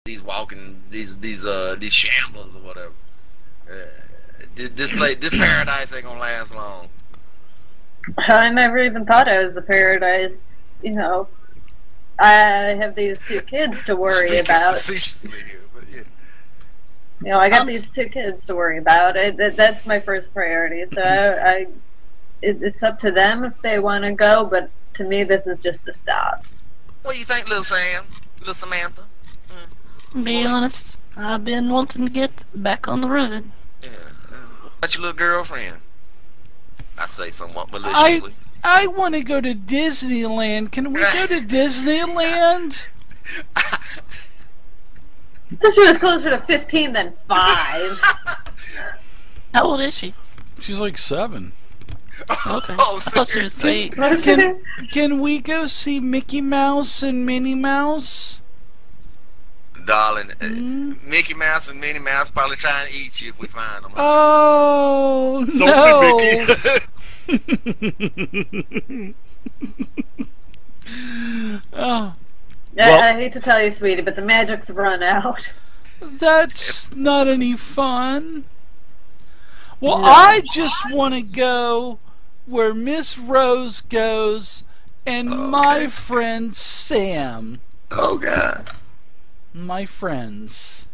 these walking these shamblers or whatever. This paradise ain't gonna last long. I never even thought it was a paradise. You know, I have these two kids to worry about. Facetiously here, but yeah. You know, I got these two kids to worry about. That's my first priority. So it's up to them if they want to go. But to me, this is just a stop. What do you think, little Sam, little Samantha? Be honest, I've been wanting to get back on the road. Yeah. What's your little girlfriend? I say somewhat maliciously. I want to go to Disneyland. Can we go to Disneyland? I thought she was closer to 15 than 5. How old is she? She's like 7. Okay. Oh, I thought she was 8. Can we go see Mickey Mouse and Minnie Mouse? Darling, Mickey Mouse and Minnie Mouse probably trying to eat you if we find them. Oh, no. Oh. Well, I hate to tell you, sweetie, but the magic's run out. That's not any fun. Well, No. I just want to go where Miss Rose goes and my friend Sam. Oh, God. My friends.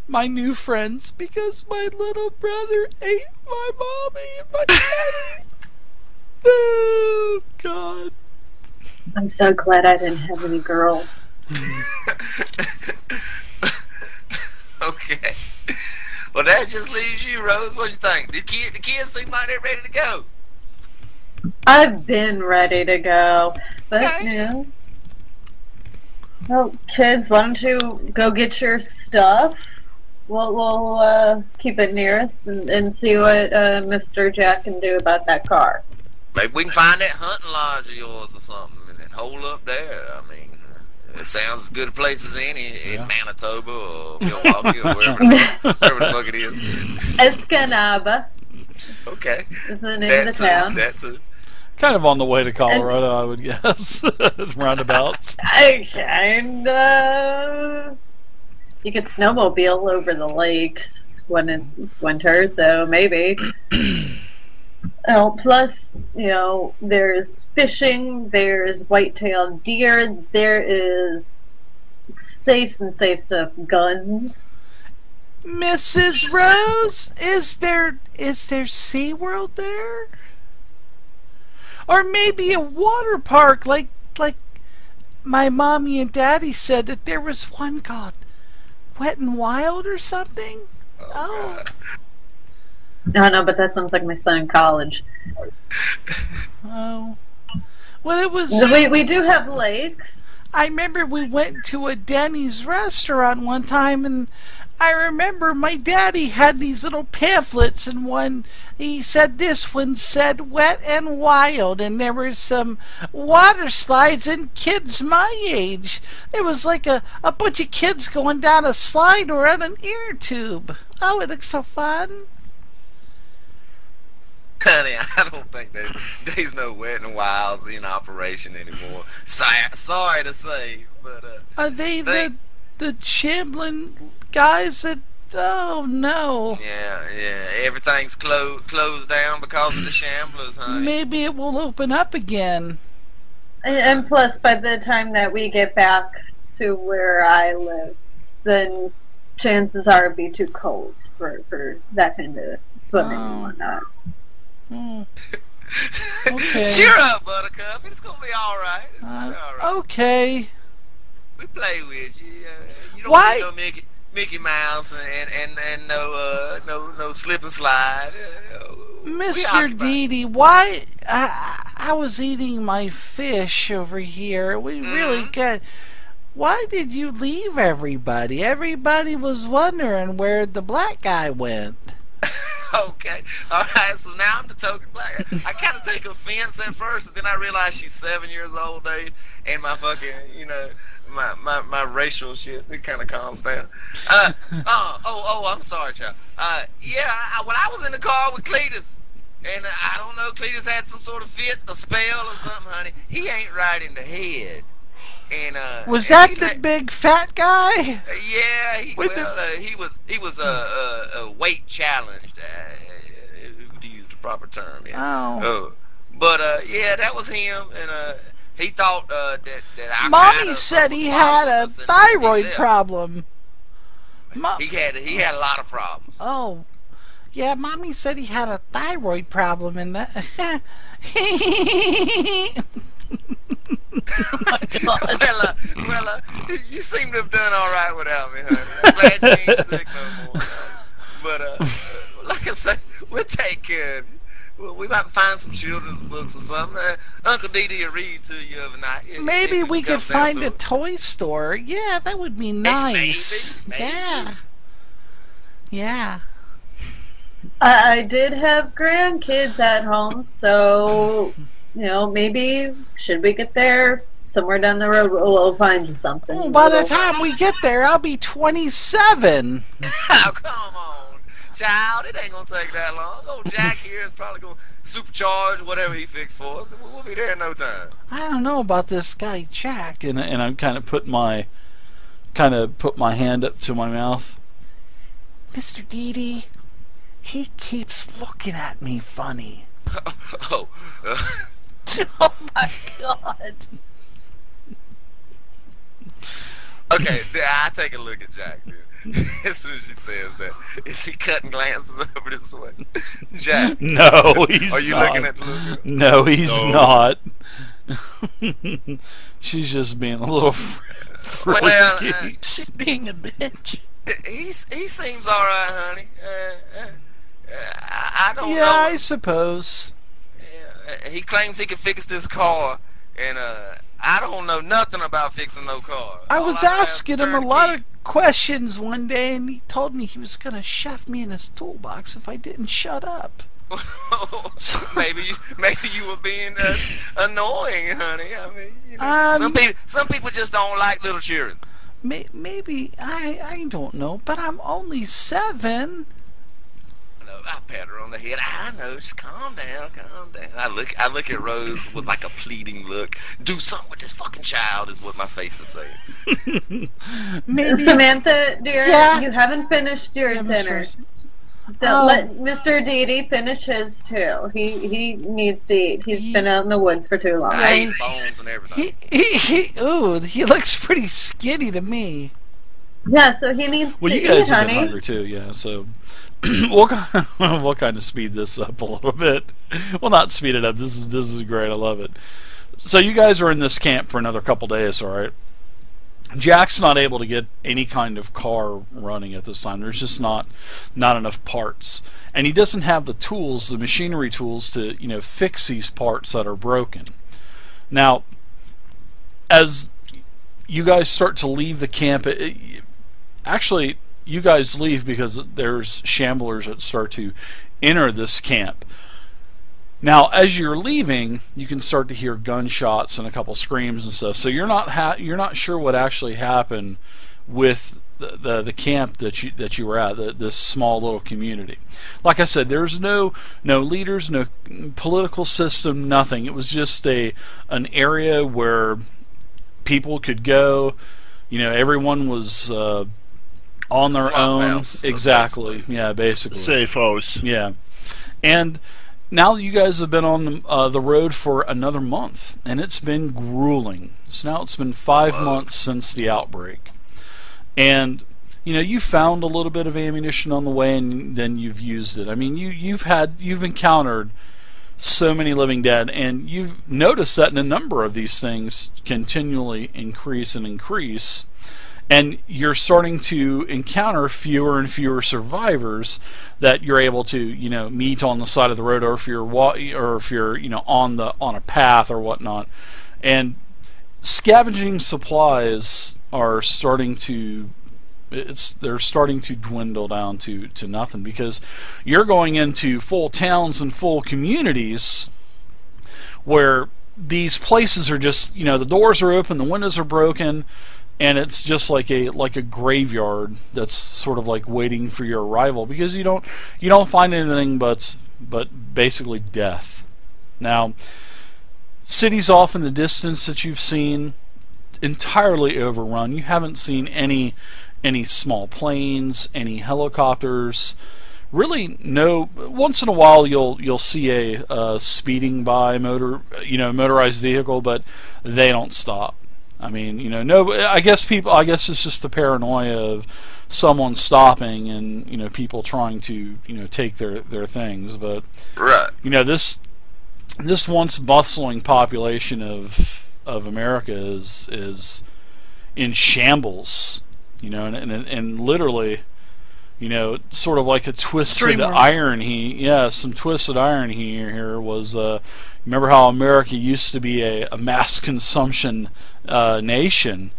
My new friends, because my little brother ate my mommy and my daddy. Oh, God. I'm so glad I didn't have any girls. Okay. Well, that just leaves you, Rose. What you think? The kids seem like they're ready to go. I've been ready to go, but Okay. you know. Well, kids, why don't you go get your stuff? We'll keep it near us and see what Mr. Jack can do about that car. Maybe we can find that hunting lodge of yours or something and then hole up there. I mean, it sounds as good a place as any in Manitoba or Milwaukee or wherever the fuck it is. Escanaba Okay. is the name of the town. That too. Kind of on the way to Colorado, I would guess. Roundabouts. And you could snowmobile over the lakes when it's winter, so maybe. Oh, plus, you know, there's fishing, there's white-tailed deer, there is safes and safes of guns. Mrs. Rose, is there SeaWorld there? Or maybe a water park like my mommy and daddy said that there was one called Wet and Wild or something? Oh. Oh, no, but that sounds like my son in college. Oh. Well, it was... We do have lakes. I remember we went to a Denny's restaurant one time, and I remember my daddy had these little pamphlets, and one, he said this one said Wet and Wild, and there were some water slides and kids my age. There was like a bunch of kids going down a slide or on an ear tube. Oh, it looks so fun. Honey, I don't think that there's no Wet and Wilds in operation anymore. Sorry to say, but Are they the shambling guys that... Oh, no. Yeah, everything's closed down because of the shamblers, honey. Maybe it will open up again. And plus, by the time that we get back to where I live, then chances are it'd be too cold for that kind of swimming and whatnot. Okay. Cheer up, Buttercup. It's gonna be all right. It's gonna be all right. Okay. We play with you. You don't Why? need no Mickey Mouse and no slip and slide. Mr. Didi, why? I was eating my fish over here. We really good. Why did you leave everybody? Everybody was wondering where the black guy went. Okay, alright, so now I'm the token black. I kind of take offense at first, and then I realize she's 7 years old, Dave, and my fucking, my racial shit, it kind of calms down. I'm sorry, child. When I was in the car with Cletus, and I don't know, Cletus had some sort of fit, a spell or something, honey. He ain't right in the head. And Was and that the big fat guy? Yeah, he With was weight challenged. To use the proper term. Yeah. Oh. But yeah, that was him, and he thought that I Mommy said he had a thyroid problem. He had a lot of problems. Oh, yeah, Mommy said he had a thyroid problem, and that. Oh my God. Well, you seem to have done all right without me, honey. I'm glad you ain't sick no more. But like I said, we'll take care of you. Well, we might find some children's books or something. Uncle Dee will read to you overnight. Maybe we could find a toy store. Yeah, that would be nice. Maybe. Yeah. Yeah. I did have grandkids at home, so maybe should we get there somewhere down the road, we'll find you something. Oh, by the time we get there, I'll be 27. Oh, come on, child. It ain't gonna take that long. Old Jack here is probably gonna supercharge whatever he fixed for us. We'll be there in no time. I don't know about this guy Jack, and I'm kind of put my hand up to my mouth. Mr. Dee, he keeps looking at me funny. Oh. Oh my God. Okay, I take a look at Jack, dude. As soon as she says that, is he cutting glances over this way? Jack. No, he's not. Are you looking at the little girl? No, he's not. She's just being a little frisky. She's being a bitch. He seems all right, honey. I don't know. Yeah, I suppose. He claims he can fix this car, and I don't know nothing about fixing no car. I was asking him a lot of questions one day, and he told me he was going to shove me in his toolbox if I didn't shut up. maybe you were being annoying, honey. I mean, some people just don't like little children. Maybe I don't know, but I'm only 7. I pat her on the head. I know, just calm down. I look at Rose with like a pleading look. Do something with this fucking child is what my face is saying. Maybe. Samantha, dear, yeah? You haven't finished your dinner. Don't let Mr. Dee finish his too. He needs to eat. He's been out in the woods for too long. I ate bones and everything. He looks pretty skinny to me. Yeah, so he needs to eat, honey. Well, you guys have been hungry too, yeah, so we'll kind of speed this up a little bit. Well, not speed it up. This is great. I love it. So you guys are in this camp for another couple days, all right? Jack's not able to get any kind of car running at this time. There's just not enough parts, and he doesn't have the tools, the machinery tools, to fix these parts that are broken. Now, as you guys start to leave the camp, actually, you guys leave because there's shamblers that start to enter this camp. Now, as you're leaving, you can start to hear gunshots and a couple screams and stuff. So you're not sure what actually happened with the camp that you were at, this small little community. Like I said, there's no leaders, no political system, nothing. It was just an area where people could go. Everyone was on their own. House, exactly. Yeah, basically. Safe house. Yeah, and now you guys have been on the road for another month, and it's been grueling. So now it's been 5 months since the outbreak, and you found a little bit of ammunition on the way, and then you've used it. I mean, you've encountered so many living dead, and you've noticed that in a number of these things continually increase, and you're starting to encounter fewer and fewer survivors that you're able to meet on the side of the road, or if you're on a path or whatnot. And scavenging supplies are starting to dwindle down to nothing, because you're going into full towns and full communities where these places are just the doors are open, the windows are broken, and it's just like a graveyard that's sort of like waiting for your arrival, because you don't find anything but basically death. Now, cities off in the distance that you've seen, entirely overrun. You haven't seen any small planes, any helicopters. Really, no. Once in a while, you'll see a speeding by motorized vehicle, but they don't stop. I mean, no. I guess it's just the paranoia of someone stopping and people trying to take their things. But Right. this once bustling population of America is in shambles. And literally. Sort of like a twisted irony. Yeah, some twisted irony here was. Remember how America used to be a mass consumption nation?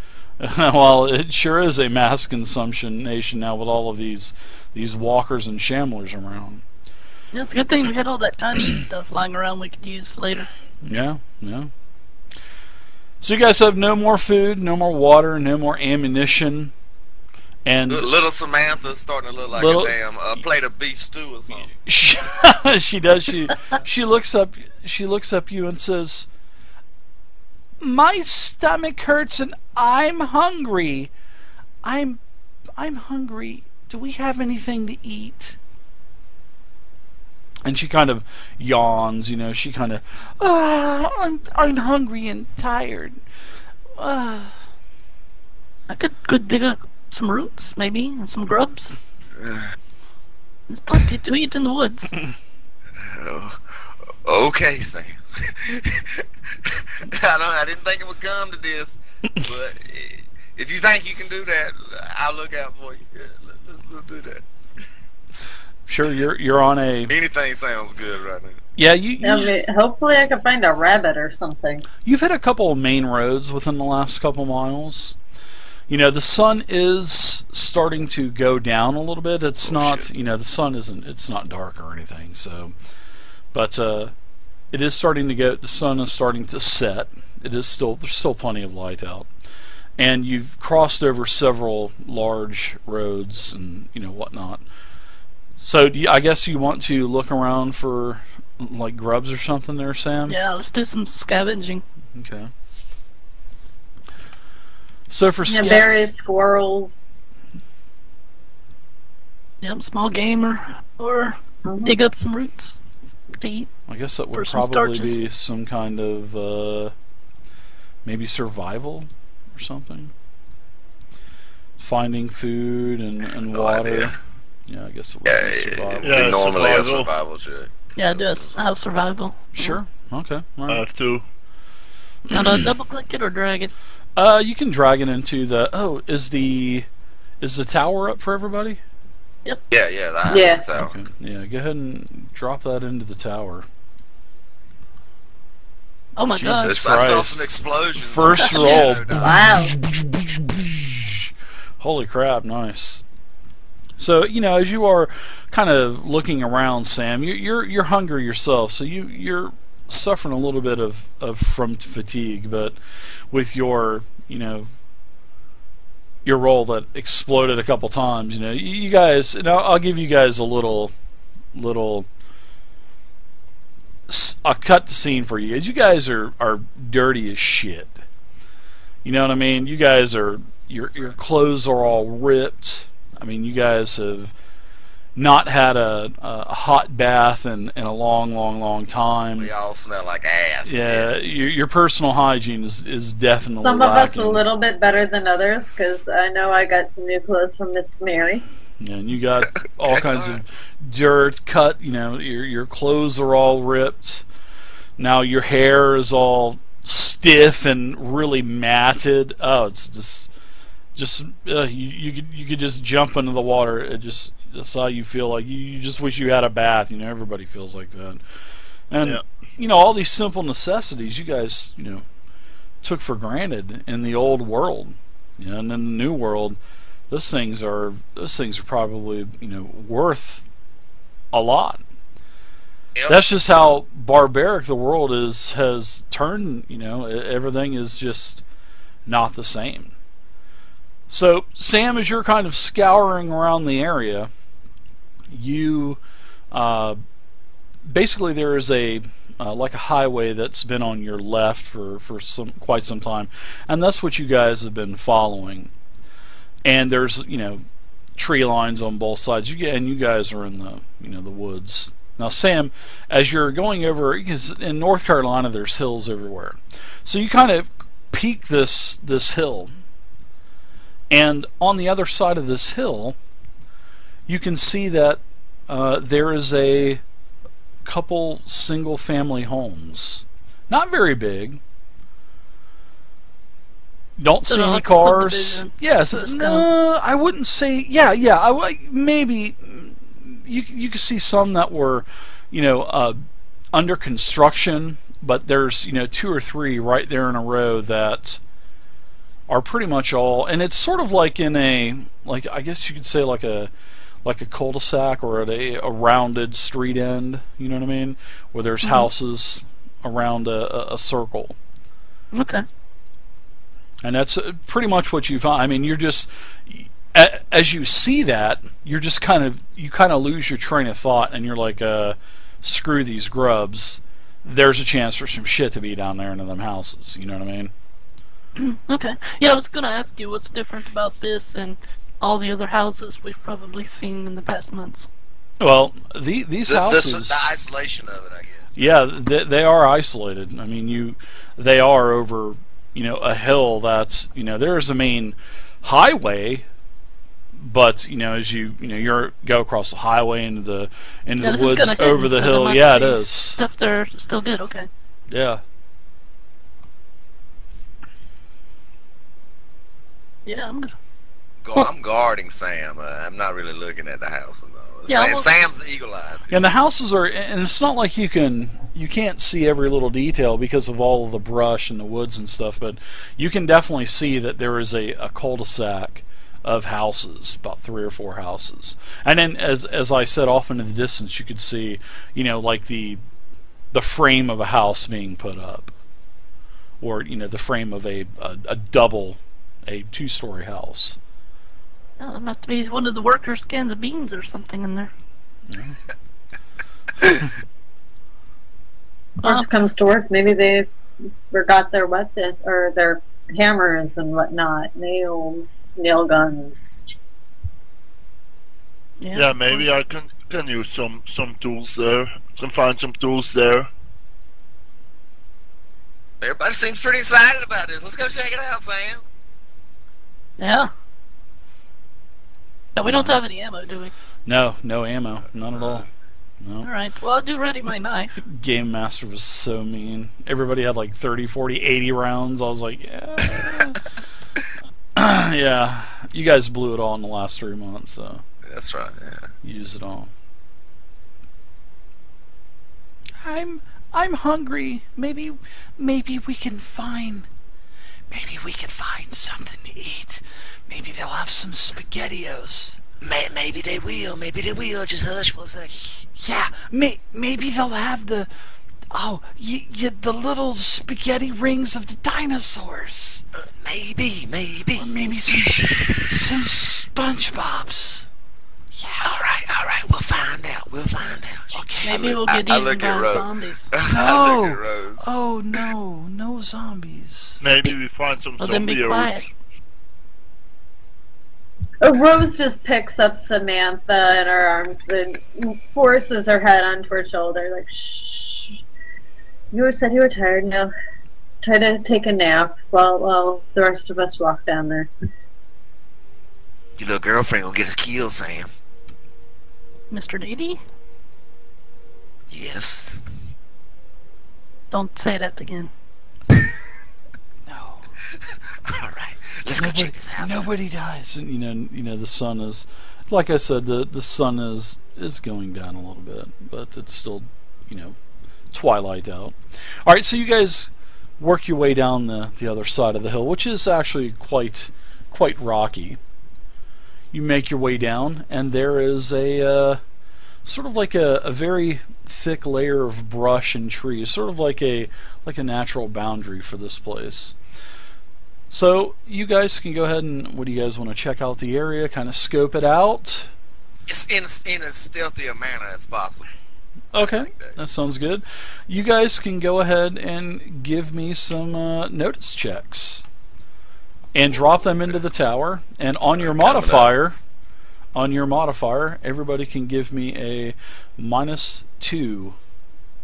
Well, it sure is a mass consumption nation now with all of these walkers and shamblers around. Yeah, it's a good thing we had all that Chinese stuff lying around we could use later. Yeah. So you guys have no more food, no more water, no more ammunition. And little Samantha's starting to look like a damn plate of beef stew or something. She does. She looks up. She looks up you and says, "My stomach hurts and I'm hungry. I'm hungry. Do we have anything to eat?" And she kind of yawns. She kind of, I'm hungry and tired. I could dig up some roots, maybe, and some grubs. There's plenty to eat in the woods. Okay, Sam. I didn't think it would come to this, but if you think you can do that, I'll look out for you. Yeah, let's do that. Sure, you're on a. Anything sounds good right now. Yeah, I mean, hopefully I can find a rabbit or something. You've hit a couple of main roads within the last couple miles. The sun is starting to go down a little bit. It's not, the sun isn't. It's not dark or anything. So, but it is starting to go. The sun is starting to set. There's still plenty of light out, and you've crossed over several large roads and whatnot. So, I guess you want to look around for like grubs or something there, Sam? Yeah, let's do some scavenging. Okay. So for berries, squirrels. Yep, small game or dig up some roots to eat. I guess that would probably be some kind of maybe survival or something. Finding food and water. Idea. Yeah, I guess it would be survival. Yeah, normally a survival check. Yeah, it does have survival. Sure. Okay. All right. Two. Now, do I double click it or drag it? You can drag it into the. Oh, is the tower up for everybody? Yep. Yeah. Yeah. Tower. Okay. Yeah. Go ahead and drop that into the tower. Oh my God! I saw some explosions. First roll. Wow. Holy crap! Nice. So as you are kind of looking around, Sam, you're hungry yourself, so you're suffering a little bit of from fatigue, but with your your roll that exploded a couple times, you guys, and I'll give you guys a little I'll cut the scene for you guys. You guys are dirty as shit. You know what I mean? You guys are your clothes are all ripped. I mean, you guys have not had a hot bath in a long time. We all smell like ass. Yeah, your personal hygiene is definitely Some of lacking. us a little bit better than others, because I know I got some new clothes from Miss Mary. Yeah, and you got all kinds of dirt cut. Your clothes are all ripped. Now your hair is all stiff and really matted. Oh, it's just you could just jump into the water. That's how you feel. Like you just wish you had a bath. Everybody feels like that. And all these simple necessities you guys took for granted in the old world. And in the new world, those things are probably worth a lot. Yep. That's just how barbaric the world has turned. Everything is just not the same. So, Sam, as you're kind of scouring around the area, you basically there is a like a highway that's been on your left for quite some time, and that's what you guys have been following. And there's tree lines on both sides. You guys are in the the woods. Now, Sam, as you're going over, because in North Carolina there's hills everywhere, so you kind of peak this hill, and on the other side of this hill, you can see that there is a couple single-family homes, not very big. Don't see any cars. Yes, no, I wouldn't say. Yeah. Maybe you could see some that were, under construction, but there's 2 or 3 right there in a row that are pretty much all, and it's sort of like in I guess you could say like a cul-de-sac or at a rounded street end. You know what I mean? Where there's houses around a circle. Okay. And that's pretty much what you find. I mean, you're just, as you see that, you're just kind of lose your train of thought, and you're like, screw these grubs. There's a chance for some shit to be down there in them houses. You know what I mean? Okay. Yeah, I was going to ask you what's different about this and all the other houses we've probably seen in the past months. Well, these houses, the isolation of it, I guess. Yeah, they are isolated. I mean, they are over a hill that's there's a main highway, but as you go across the highway into the woods over the hill. Yeah, it is. Stuff there still good. Okay. Yeah. Yeah, I'm good. I'm guarding Sam. I'm not really looking at the house. Yeah, Sam's the eagle eyes. And the houses are, and it's not like you can't see every little detail because of all of the brush and the woods and stuff, but you can definitely see that there is a cul-de-sac of houses, about 3 or 4 houses. And then, as I said, off into the distance, you could see, like the frame of a house being put up, or the frame of a 2-story house. Oh, there must be one of the workers' cans of beans or something in there. Worst comes to worst, maybe they forgot their weapon or their hammers and whatnot, nails, nail guns. Yeah, maybe I can use some tools there. Can find some tools there. Everybody seems pretty excited about this. Let's go check it out, Sam. Yeah. No, we don't have any ammo, do we? No ammo, not at all. No. Alright, well, I'll do ready my knife. Game Master was so mean. Everybody had like 30, 40, 80 rounds. I was like, yeah. Yeah, you guys blew it all in the last 3 months, so. That's right, yeah. Use it all. I'm hungry. Maybe we can find something to eat. Maybe they'll have some SpaghettiOs. Maybe they will. Maybe they will. Just hush for a second. Yeah, maybe they'll have the little spaghetti rings of the dinosaurs. Maybe. Or maybe some SpongeBob's. Yeah. All right. We'll find out. Okay. Maybe we'll get eaten by zombies. No. Oh no zombies. Maybe we find some Well, then be quiet. zombies. Rose just picks up Samantha in her arms and forces her head onto her shoulder, like, shh. You said you were tired. Now try to take a nap while the rest of us walk down there. Your little girlfriend gonna get us killed, Sam. Mr. Dady? Yes. Don't say that again. No. All right. Let's go check this house out. Nobody dies, and the sun is, like I said, the sun is going down a little bit, but it's still, twilight out. All right, so you guys work your way down the other side of the hill, which is actually quite rocky. You make your way down, and there is a sort of like a very thick layer of brush and trees, sort of like a natural boundary for this place. So you guys can go ahead and, what do you guys want to check out the area, kind of scope it out? It's in as stealthy a manner as possible. Okay, opening day. that sounds good. You guys can go ahead and give me some notice checks. And drop them into the tower. And on your modifier, everybody can give me a -2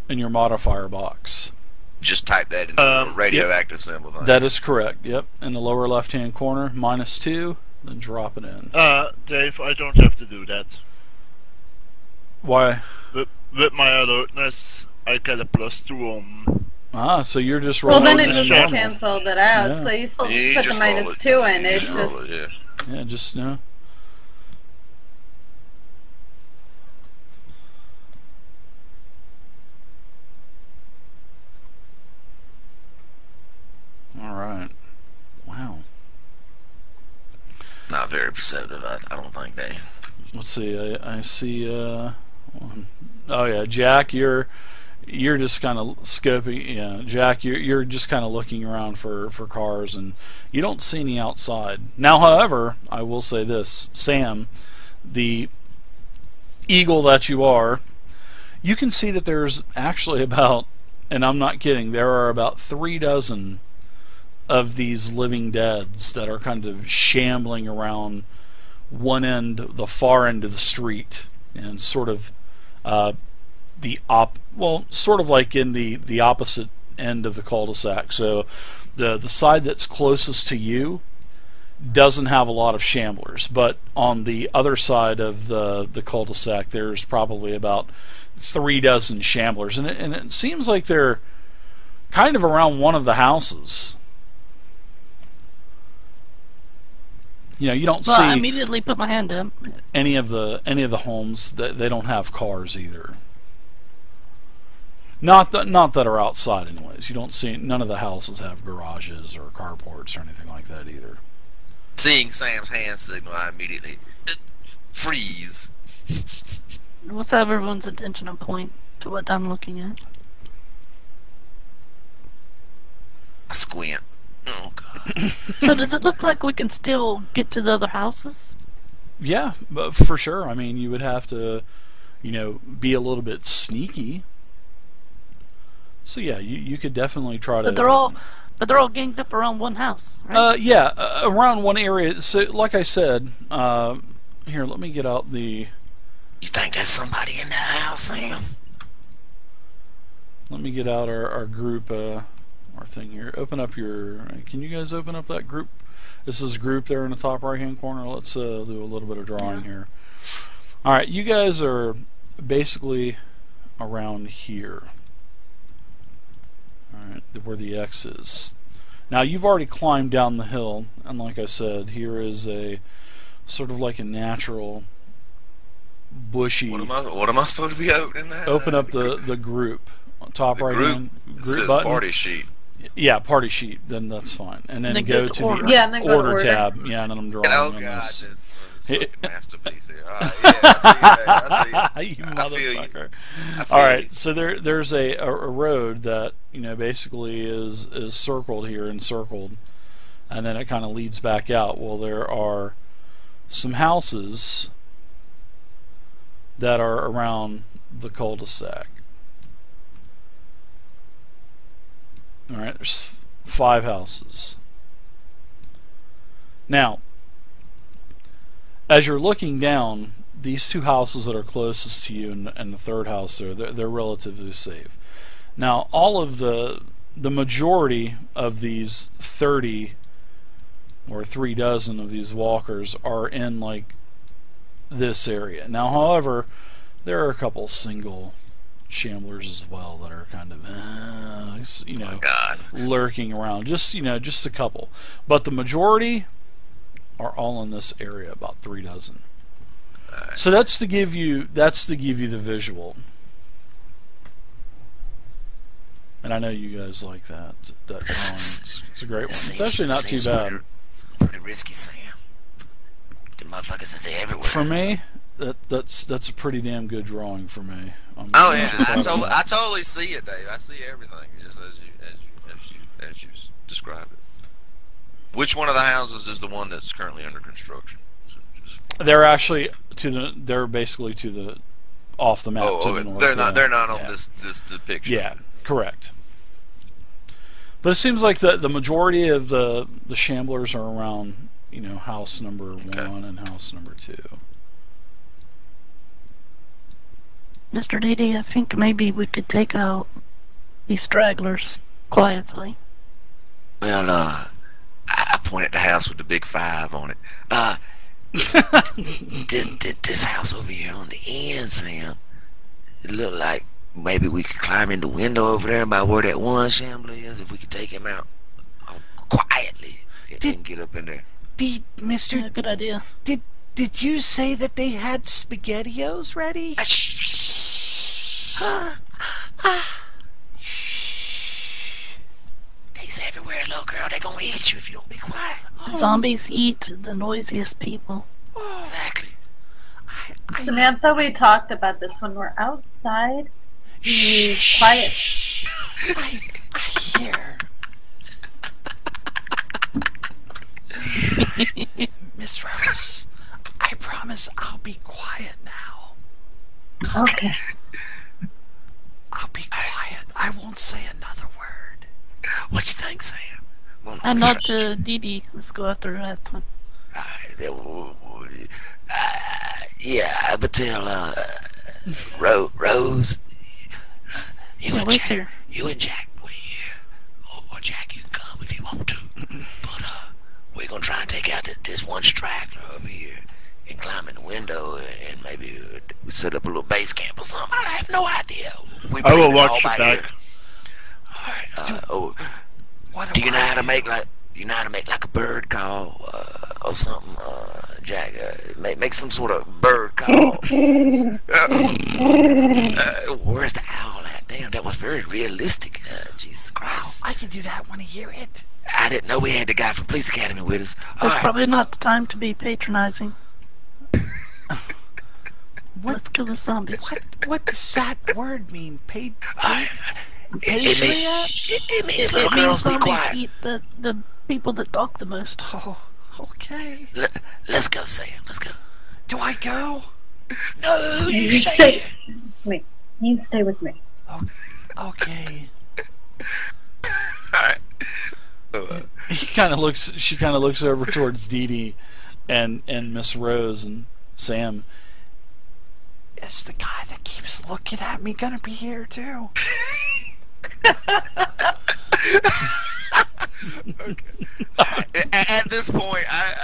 in your modifier box. Just type that into the radioactive symbol thing. That is correct, yep. In the lower left-hand corner, -2, then drop it in. Dave, I don't have to do that. Why? With my alertness, I get a +2 on. Ah, so you're just Well, rolling then it in just normal. canceled it out, Yeah. so you still You put the just roll it. -2 in. You It's just roll just. it, yeah. Yeah, just, no. Alright. Wow. Not very perceptive, I don't think, Dave. Let's see, I see, oh yeah, Jack, you're just kind of scoping, yeah, Jack, you're just kind of looking around for cars, and you don't see any outside. Now, however, I will say this, Sam, the eagle that you are, you can see that there's actually about, and I'm not kidding, there are about 3 dozen of these living deads that are kind of shambling around one end, the far end of the street, and sort of sort of like in the opposite end of the cul-de-sac. So the side that's closest to you doesn't have a lot of shamblers, but on the other side of the cul-de-sac, there's probably about 3 dozen shamblers, and it seems like they're kind of around one of the houses. You know, you don't Well, I see immediately put my hand up. any of the homes that they don't have cars either. Not that are outside, anyways. You don't see, none of the houses have garages or carports or anything like that either. Seeing Sam's hand signal, I immediately freeze. Let's have everyone's attention on point to what I'm looking at. I squint. Oh god. So does it look like we can still get to the other houses? Yeah, but for sure. I mean, you would have to, you know, be a little bit sneaky. So yeah, you could definitely try to. But they're all ganged up around one house, right? Yeah, around one area. So, like I said, here, let me get out the. You think there's somebody in the house, Sam? Let me get out our group, our thing here. Open up your. Can you guys open up that group? This is group there in the top right hand corner. Let's do a little bit of drawing here. All right, you guys are basically around here. Alright, where the X is. Now you've already climbed down the hill, and like I said, here is a sort of like a natural bushy. What am I supposed to be opening now? Open up the group. Top The right group? hand It group says button. party sheet. Yeah, party sheet, then that's fine. And then Then go go to to order. the Yeah, and then go to order order. tab. Yeah, and then I'm drawing Oh on god, this. that's fucking masterpiece here. Alright, yeah, I see You you. I feel you. motherfucker. I feel All right, you. so there's a road that, you know, basically is circled here, encircled, and then it kind of leads back out. Well, there are some houses that are around the cul-de-sac. All right, there's 5 houses. Now, as you're looking down, these 2 houses that are closest to you and the third house there, they're relatively safe. Now, all of the majority of these 30 or 3 dozen of these walkers are in like this area. Now, however, there are a couple single shamblers as well that are kind of you know, God. lurking around. Just, you know, just a couple. But the majority are all in this area, about 3 dozen. Alright. So that's to give you the visual. And I know you guys like that drawing. It's a great one. It's actually not too bad. Pretty risky, Sam. The motherfuckers is everywhere. For me, that's a pretty damn good drawing for me. Oh yeah, I totally see it, Dave. I see everything just as you described it. Which one of the houses is the one that's currently under construction? They're actually they're basically to the off the map to Oh, the north. they're not. yeah. They're not on Yeah. this depiction. Yeah, correct. But it seems like the majority of the shamblers are around, house number 1 and house number 2. Mr. Didi, I think maybe we could take out these stragglers quietly. Well, I point at the house with the big 5 on it. This house over here on the end, Sam, it looked like maybe we could climb in the window over there by where that one shambler is, if we could take him out quietly and get up in there. Mr. Yeah, good idea. Did you say that they had SpaghettiOs ready? They's everywhere, little girl. They're gonna eat you if you don't be quiet. Zombies eat the noisiest people. Exactly. Samantha, we talked about this when we're outside. Be quiet. I hear. Miss Rose, I promise I'll be quiet now. Okay. I'll be quiet. I won't say another word. What you think, Sam? And not to Didi. Let's go after that one. Yeah, but tell Rose, you and wait Jack, here. you and Jack, or Jack, you can come if you want to. But we're gonna try and take out this one straggler over here and climb in the window and maybe we set up a little base camp or something. I have no idea. I will watch your back. All right. Do you know how to make like a bird call or something, Jack? Make some sort of bird call. Where's the owl at? Damn, that was very realistic. Jesus Christ. I can do that when I hear it. I didn't know we had the guy from Police Academy with us. All It's right. probably not the time to be patronizing. Let's kill the zombie. What does that word mean? It means It little means girls be zombies quiet. eat the people that talk the most. Oh, okay. Let's go, Sam. Let's go. Do I go? No, you You stay stay. here. Wait. You stay with me. Okay. Alright. She kind of looks over towards Didi and Miss Rose and Sam. Is the guy that keeps looking at me gonna be here too? At this point, I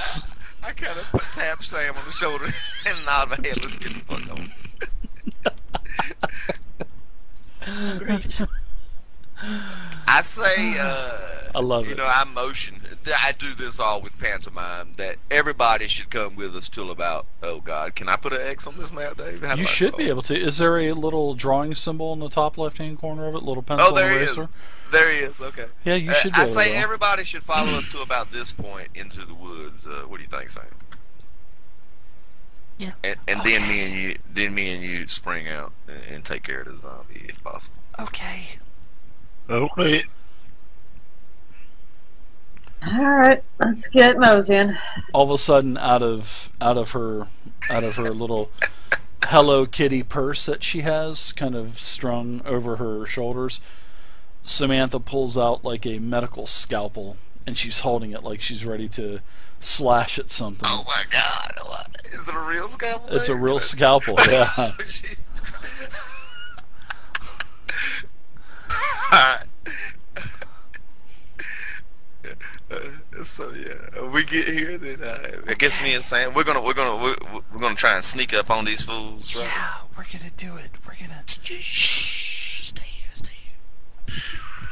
kind of tap Sam on the shoulder and nod my head. Let's get the fuck on. Great. I say, I love it. I motion. I do this all with pantomime. That everybody should come with us till about. Oh God, can I put an X on this map, Dave? How do You I should roll? be able to. Is there a little drawing symbol in the top left-hand corner of it? Little pencil Oh, there he eraser? is. There he is. Okay. Yeah, you should be I able say to. everybody should follow us to about this point into the woods. What do you think, Sam? Yeah. And then me and you spring out and take care of the zombie if possible. Okay. Okay. All right. Let's get moseying. All of a sudden, out of her little Hello Kitty purse that she has, kind of strung over her shoulders, Samantha pulls out like a medical scalpel, and she's holding it like she's ready to slash at something. Oh my God! What? Is it a real scalpel? It's a Dave? real scalpel, yeah. Jesus Christ. Alright. So yeah, we get here. Then I guess me and Sam, we're gonna try and sneak up on these fools. Right? Yeah, we're gonna do it. We're gonna. Shh. Stay here. Stay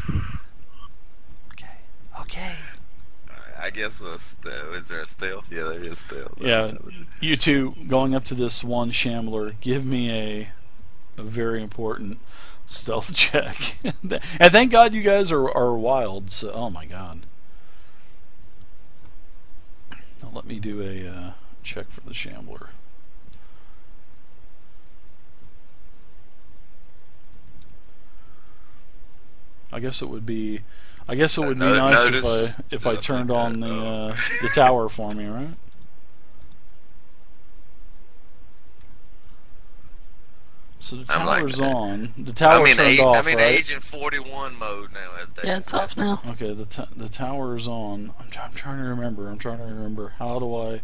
here. Okay. Okay. I guess is there a stealth? Yeah, there is stealth. Yeah, you two going up to this one shambler, give me a very important stealth check. And thank God you guys are wild. So, oh my God. Now let me do a check for the shambler. I guess it would be nice notice. if I turned on the tower for me, right? So the I'm like, tower's man. on. The tower's turned off, I'm in right? Agent 41 mode now. As Dave Yeah, it's says. off now. Okay, the tower is on. I'm trying to remember. How do I